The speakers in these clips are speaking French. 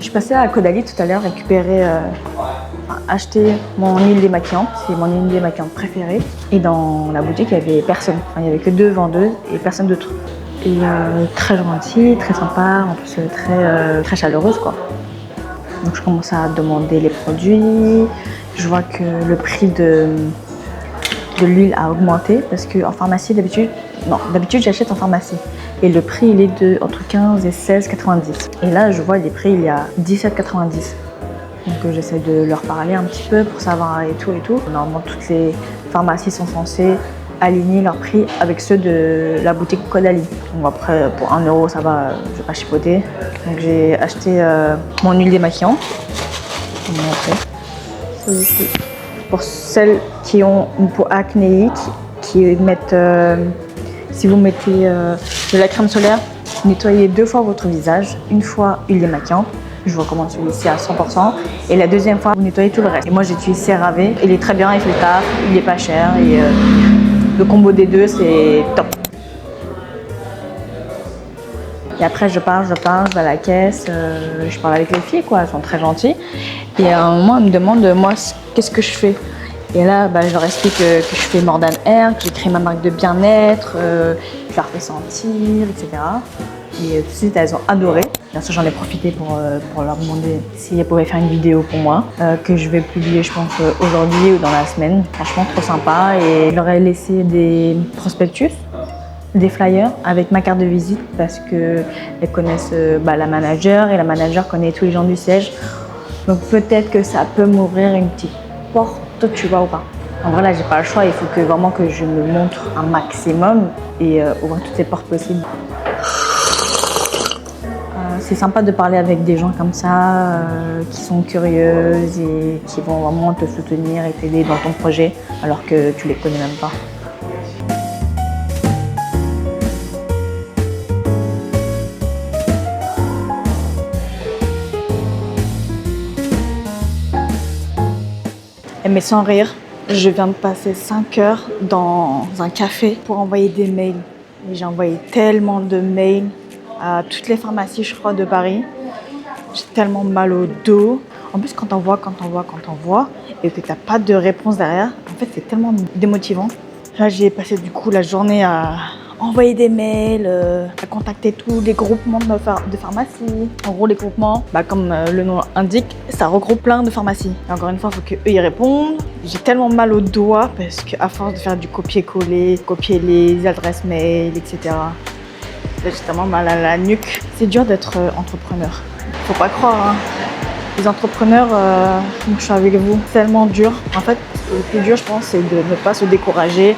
suis passée à Caudalie tout à l'heure récupérer, acheter mon huile démaquillante. C'est mon huile démaquillante préférée. Et dans la boutique, il n'y avait personne. Enfin, il n'y avait que 2 vendeuses et personne d'autre. Et très gentille, très sympa, en plus très chaleureuse quoi. Donc je commence à demander les produits. Je vois que le prix de l'huile a augmenté parce qu'en pharmacie d'habitude, j'achète en pharmacie. Et le prix il est de entre 15 et 16,90. Et là je vois les prix il y a 17,90. Donc j'essaie de leur parler un petit peu pour savoir et tout. Normalement toutes les pharmacies sont censées aligner leurs prix avec ceux de la boutique Caudalie. Donc après pour 1 € ça va, je vais pas chipoter. Donc j'ai acheté mon huile démaquillante. Je vais vous montrer. Pour celles qui ont une peau acnéique, qui mettent, si vous mettez de la crème solaire, nettoyez 2 fois votre visage, une fois huile démaquillante. Je vous recommande celui-ci à 100%. Et la deuxième fois, vous nettoyez tout le reste. Et moi j'utilise CeraVe, il est très bien, il fait le taf, il est pas cher et le combo des deux c'est top. Et après je pars, je vais à la caisse, je parle avec les filles quoi, elles sont très gentilles. Et à un moment elles me demandent moi qu'est-ce que je fais. Et là je leur explique que je fais Mordan Air, que j'ai créé ma marque de bien-être, je leur fais sentir, etc. Et tout de suite elles ont adoré. Bien sûr j'en ai profité pour leur demander si elles pouvaient faire une vidéo pour moi, que je vais publier je pense aujourd'hui ou dans la semaine. Franchement trop sympa. Et je leur ai laissé des prospectus, des flyers avec ma carte de visite parce qu'elles connaissent la manager et la manager connaît tous les gens du siège. Donc peut-être que ça peut m'ouvrir une petite porte, tu vois ou pas. En vrai là j'ai pas le choix, il faut que vraiment que je me montre un maximum et ouvrir toutes les portes possibles. C'est sympa de parler avec des gens comme ça, qui sont curieuses et qui vont vraiment te soutenir et t'aider dans ton projet alors que tu les connais même pas. Mais sans rire, je viens de passer 5 heures dans un café pour envoyer des mails. Et j'ai envoyé tellement de mails à toutes les pharmacies, je crois, de Paris. J'ai tellement mal au dos. En plus, quand t'envoies et que t'as pas de réponse derrière, en fait, c'est tellement démotivant. Là, j'ai passé du coup la journée à envoyer des mails, à contacter tous les groupements de pharmacies. En gros, les groupements, comme le nom indique, ça regroupe plein de pharmacies. Et encore une fois, il faut qu'eux y répondent. J'ai tellement mal aux doigts parce qu'à force de faire du copier-coller, copier les adresses mail, etc. J'ai tellement mal à la nuque. C'est dur d'être entrepreneur. Faut pas croire, hein. Les entrepreneurs, je suis avec vous, c'est tellement dur. En fait, le plus dur, je pense, c'est de ne pas se décourager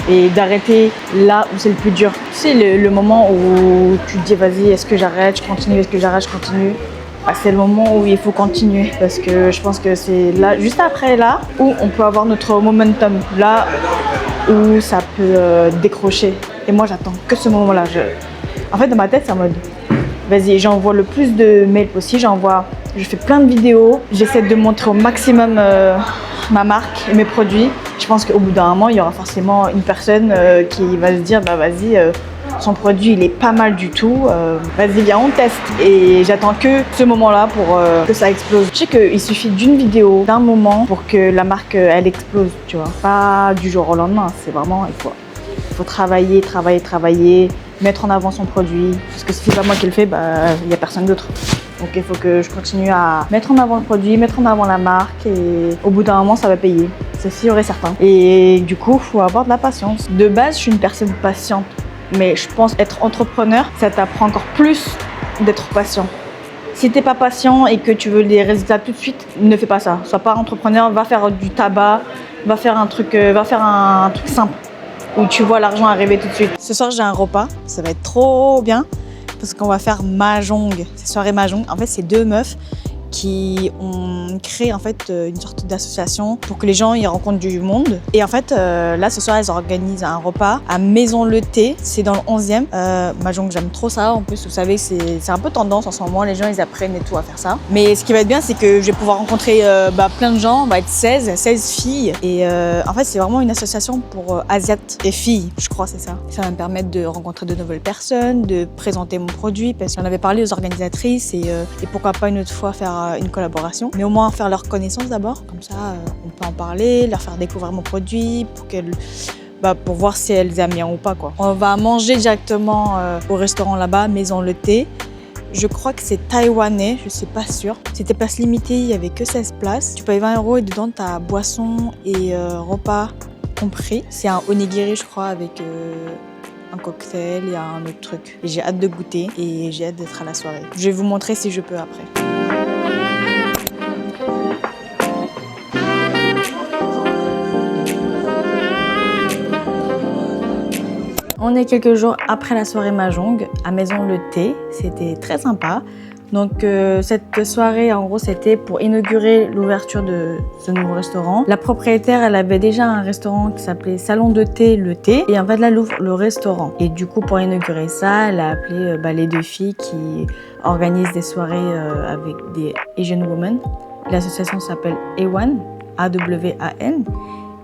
et d'arrêter là où c'est le plus dur. C'est le moment où tu te dis, vas-y, est-ce que j'arrête, je continue, est-ce que j'arrête, je continue. C'est le moment où il faut continuer parce que je pense que c'est là, juste après là, où on peut avoir notre momentum. Là où ça peut décrocher. Et moi, j'attends que ce moment-là. En fait, dans ma tête, c'est en mode, vas-y, j'envoie le plus de mails possible, je fais plein de vidéos, j'essaie de montrer au maximum ma marque et mes produits. Je pense qu'au bout d'un moment, il y aura forcément une personne qui va se dire, vas-y, son produit, il est pas mal du tout, vas-y, viens, on teste. Et j'attends que ce moment-là pour que ça explose. Je sais qu'il suffit d'une vidéo, d'un moment pour que la marque, elle explose, tu vois. Pas du jour au lendemain, c'est vraiment, il faut travailler, mettre en avant son produit. Parce que si c'est pas moi qui le fais, il n'y a personne d'autre. Donc il faut que je continue à mettre en avant le produit, mettre en avant la marque et au bout d'un moment, ça va payer. C'est sûr et certain. Et du coup, il faut avoir de la patience. De base, je suis une personne patiente. Mais je pense être entrepreneur, ça t'apprend encore plus d'être patient. Si t'es pas patient et que tu veux des résultats tout de suite, ne fais pas ça. Sois pas entrepreneur, va faire du tabac, va faire un truc simple où tu vois l'argent arriver tout de suite. Ce soir, j'ai un repas, ça va être trop bien parce qu'on va faire mahjong. C'est soirée mahjong. En fait, c'est 2 meufs qui ont créé en fait une sorte d'association pour que les gens y rencontrent du monde. Et en fait, là ce soir, elles organisent un repas à Maison Le Thé, c'est dans le 11e. Mahjong, j'aime trop ça. En plus, vous savez, c'est un peu tendance en ce moment, les gens ils apprennent et tout à faire ça. Mais ce qui va être bien, c'est que je vais pouvoir rencontrer plein de gens, on va être 16 filles. Et en fait, c'est vraiment une association pour asiates et filles, je crois, c'est ça. Ça va me permettre de rencontrer de nouvelles personnes, de présenter mon produit, parce qu'on avait parlé aux organisatrices et pourquoi pas une autre fois faire une collaboration, mais au moins faire leur connaissance d'abord, comme ça on peut en parler, leur faire découvrir mon produit pour voir si elles aiment bien ou pas quoi. On va manger directement au restaurant là-bas, Maison Le Thé. Je crois que c'est taïwanais, je suis pas sûre. C'était place limitée, il y avait que 16 places. Tu payes 20 € et dedans t'as boisson et repas compris. C'est un onigiri je crois avec un cocktail, il y a un autre truc. Et j'ai hâte de goûter et j'ai hâte d'être à la soirée. Je vais vous montrer si je peux après. On est quelques jours après la soirée Mahjong à Maison Le Thé. C'était très sympa. Donc cette soirée, en gros, c'était pour inaugurer l'ouverture de ce nouveau restaurant. La propriétaire, elle avait déjà un restaurant qui s'appelait Salon de Thé, Le Thé. Et en fait, là, elle ouvre le restaurant. Et du coup, pour inaugurer ça, elle a appelé les deux filles qui organisent des soirées avec des Asian Women. L'association s'appelle A1, A-W-A-N.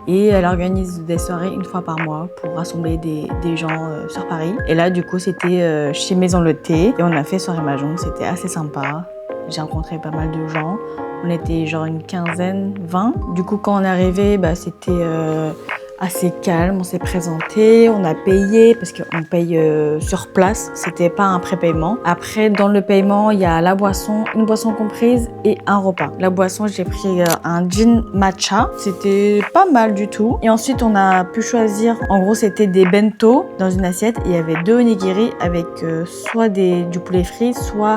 Et elle organise des soirées une fois par mois pour rassembler des gens sur Paris. Et là, du coup, c'était chez Maison Le Thé. Et on a fait soirée Mahjong, c'était assez sympa. J'ai rencontré pas mal de gens. On était genre une quinzaine, 20. Du coup, quand on est arrivé, c'était assez calme. On s'est présenté, on a payé parce qu'on paye sur place. C'était pas un prépaiement. Après, dans le paiement, il y a la boisson, une boisson comprise et un repas. La boisson, j'ai pris un gin matcha. C'était pas mal du tout. Et ensuite, on a pu choisir. En gros, c'était des bento dans une assiette. Il y avait 2 onigiri avec soit du poulet frit, soit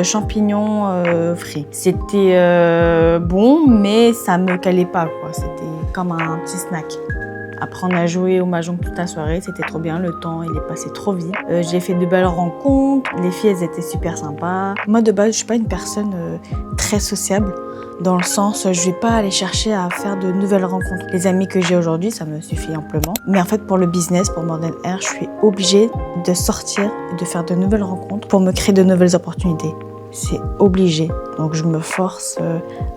champignons frits. C'était bon, mais ça me calait pas, quoi. C'était comme un petit snack. Après, on a joué au Mahjong toute la soirée, c'était trop bien, le temps il est passé trop vite. J'ai fait de belles rencontres, les filles elles étaient super sympas. Moi de base, je suis pas une personne très sociable, dans le sens je vais pas aller chercher à faire de nouvelles rencontres. Les amis que j'ai aujourd'hui, ça me suffit amplement. Mais en fait, pour le business, pour Modern Air, je suis obligée de sortir et de faire de nouvelles rencontres pour me créer de nouvelles opportunités. C'est obligé. Donc je me force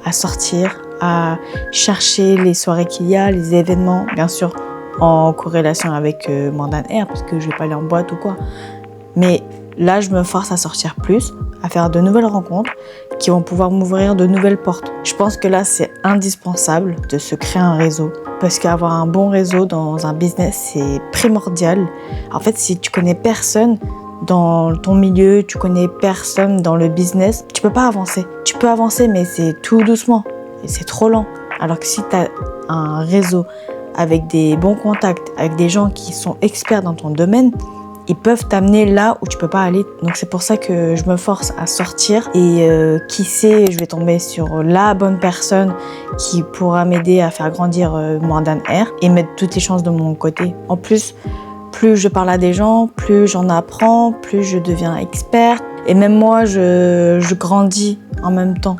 à sortir, à chercher les soirées qu'il y a, les événements, bien sûr en corrélation avec Modern Air, parce que je vais pas aller en boîte ou quoi. Mais là, je me force à sortir plus, à faire de nouvelles rencontres qui vont pouvoir m'ouvrir de nouvelles portes. Je pense que là, c'est indispensable de se créer un réseau. Parce qu'avoir un bon réseau dans un business, c'est primordial. En fait, si tu connais personne dans ton milieu, tu connais personne dans le business, tu peux pas avancer. Tu peux avancer, mais c'est tout doucement et c'est trop lent. Alors que si tu as un réseau avec des bons contacts, avec des gens qui sont experts dans ton domaine, ils peuvent t'amener là où tu peux pas aller. Donc c'est pour ça que je me force à sortir et qui sait, je vais tomber sur la bonne personne qui pourra m'aider à faire grandir Modern Air et mettre toutes les chances de mon côté. En plus, plus je parle à des gens, plus j'en apprends, plus je deviens experte. Et même moi, je grandis en même temps.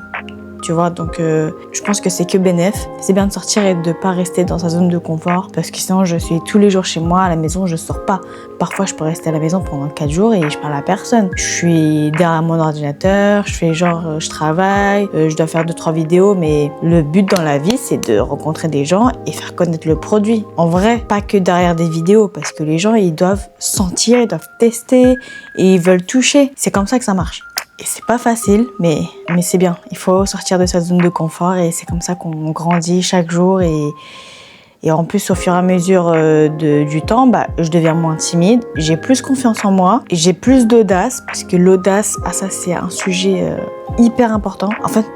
Tu vois, donc je pense que c'est que bénéf. C'est bien de sortir et de ne pas rester dans sa zone de confort. Parce que sinon, je suis tous les jours chez moi, à la maison, je sors pas. Parfois, je peux rester à la maison pendant 4 jours et je parle à personne. Je suis derrière mon ordinateur, je fais genre, je travaille, je dois faire 2-3 vidéos. Mais le but dans la vie, c'est de rencontrer des gens et faire connaître le produit. En vrai, pas que derrière des vidéos. Parce que les gens, ils doivent sentir, ils doivent tester et ils veulent toucher. C'est comme ça que ça marche. Et c'est pas facile, mais c'est bien. Il faut sortir de sa zone de confort et c'est comme ça qu'on grandit chaque jour. Et en plus, au fur et à mesure du temps, je deviens moins timide. J'ai plus confiance en moi. J'ai plus d'audace, parce que l'audace, ça c'est un sujet hyper important. En fait,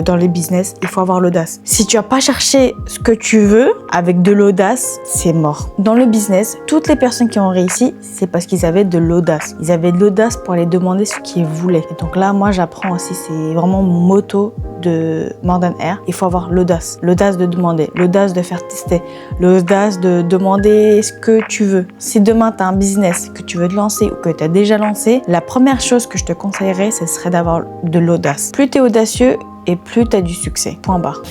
dans les business, il faut avoir l'audace. Si tu n'as pas cherché ce que tu veux avec de l'audace, c'est mort. Dans le business, toutes les personnes qui ont réussi, c'est parce qu'ils avaient de l'audace. Ils avaient de l'audace pour aller demander ce qu'ils voulaient. Et donc là, moi, j'apprends aussi, c'est vraiment mon motto de Modern Air. Il faut avoir l'audace. L'audace de demander, l'audace de faire tester, l'audace de demander ce que tu veux. Si demain, tu as un business que tu veux te lancer ou que tu as déjà lancé, la première chose que je te conseillerais, ce serait d'avoir de l'audace. Plus tu es audacieux et plus tu as du succès. Point barre.